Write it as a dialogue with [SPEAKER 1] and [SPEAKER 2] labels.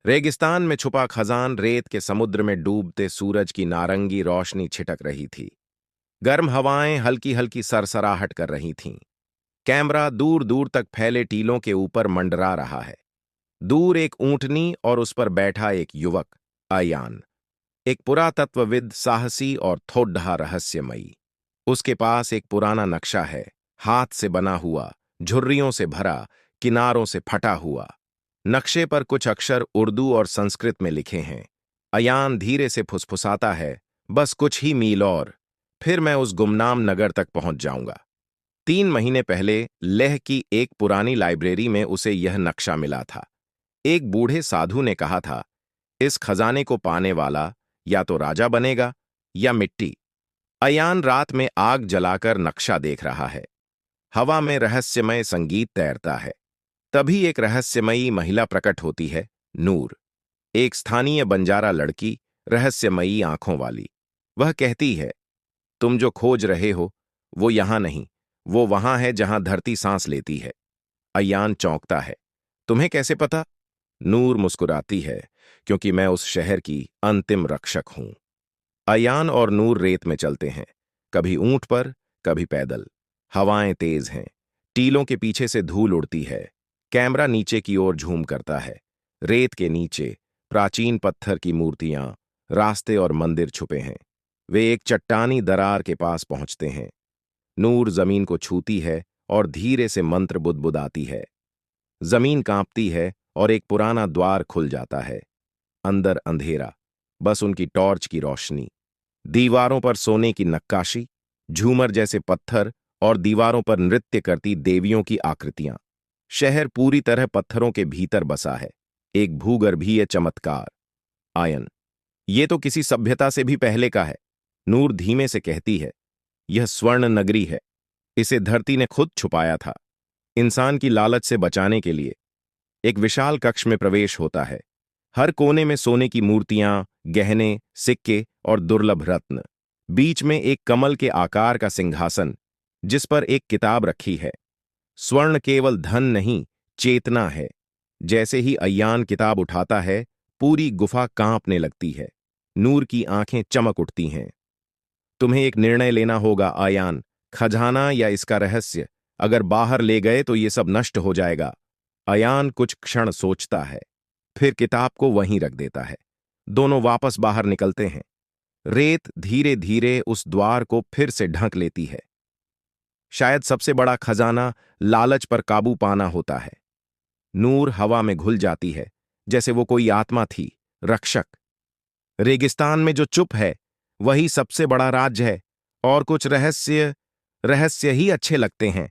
[SPEAKER 1] रेगिस्तान में छुपा खजान रेत के समुद्र में डूबते सूरज की नारंगी रोशनी छिटक रही थी। गर्म हवाएं हल्की हल्की सरसराहट कर रही थीं। कैमरा दूर दूर तक फैले टीलों के ऊपर मंडरा रहा है। दूर एक ऊंटनी और उस पर बैठा एक युवक, अयान, एक पुरातत्वविद, साहसी और थोड्ढा रहस्यमयी। उसके पास एक पुराना नक्शा है, हाथ से बना हुआ, झुर्रियों से भरा, किनारों से फटा हुआ। नक्शे पर कुछ अक्षर उर्दू और संस्कृत में लिखे हैं। अयान धीरे से फुसफुसाता है, बस कुछ ही मील और फिर मैं उस गुमनाम नगर तक पहुंच जाऊंगा। 3 महीने पहले लेह की एक पुरानी लाइब्रेरी में उसे यह नक्शा मिला था। एक बूढ़े साधु ने कहा था, इस खजाने को पाने वाला या तो राजा बनेगा या मिट्टी। अयान रात में आग जलाकर नक्शा देख रहा है। हवा में रहस्यमय संगीत तैरता है। तभी एक रहस्यमयी महिला प्रकट होती है, नूर, एक स्थानीय बंजारा लड़की, रहस्यमयी आंखों वाली। वह कहती है, तुम जो खोज रहे हो वो यहां नहीं, वो वहां है जहां धरती सांस लेती है। अयान चौंकता है, तुम्हें कैसे पता? नूर मुस्कुराती है, क्योंकि मैं उस शहर की अंतिम रक्षक हूं। अयान और नूर रेत में चलते हैं, कभी ऊंट पर, कभी पैदल। हवाएं तेज हैं, टीलों के पीछे से धूल उड़ती है। कैमरा नीचे की ओर झूम करता है। रेत के नीचे प्राचीन पत्थर की मूर्तियां, रास्ते और मंदिर छुपे हैं। वे एक चट्टानी दरार के पास पहुंचते हैं। नूर जमीन को छूती है और धीरे से मंत्र बुदबुदाती है। जमीन कांपती है और एक पुराना द्वार खुल जाता है। अंदर अंधेरा, बस उनकी टॉर्च की रोशनी। दीवारों पर सोने की नक्काशी, झूमर जैसे पत्थर और दीवारों पर नृत्य करती देवियों की आकृतियां। शहर पूरी तरह पत्थरों के भीतर बसा है, एक भूगर्भीय चमत्कार। आयन, ये तो किसी सभ्यता से भी पहले का है। नूर धीमे से कहती है, यह स्वर्ण नगरी है। इसे धरती ने खुद छुपाया था, इंसान की लालच से बचाने के लिए। एक विशाल कक्ष में प्रवेश होता है। हर कोने में सोने की मूर्तियां, गहने, सिक्के और दुर्लभ रत्न। बीच में एक कमल के आकार का सिंहासन, जिस पर एक किताब रखी है। स्वर्ण केवल धन नहीं, चेतना है। जैसे ही अय्यान किताब उठाता है, पूरी गुफा कांपने लगती है। नूर की आंखें चमक उठती हैं। तुम्हें एक निर्णय लेना होगा अयान, खजाना या इसका रहस्य। अगर बाहर ले गए तो ये सब नष्ट हो जाएगा। अयान कुछ क्षण सोचता है, फिर किताब को वहीं रख देता है। दोनों वापस बाहर निकलते हैं। रेत धीरे धीरे उस द्वार को फिर से ढक लेती है। शायद सबसे बड़ा खजाना लालच पर काबू पाना होता है। नूर हवा में घुल जाती है, जैसे वो कोई आत्मा थी, रक्षक। रेगिस्तान में जो चुप है वही सबसे बड़ा राज्य है, और कुछ रहस्य रहस्य ही अच्छे लगते हैं।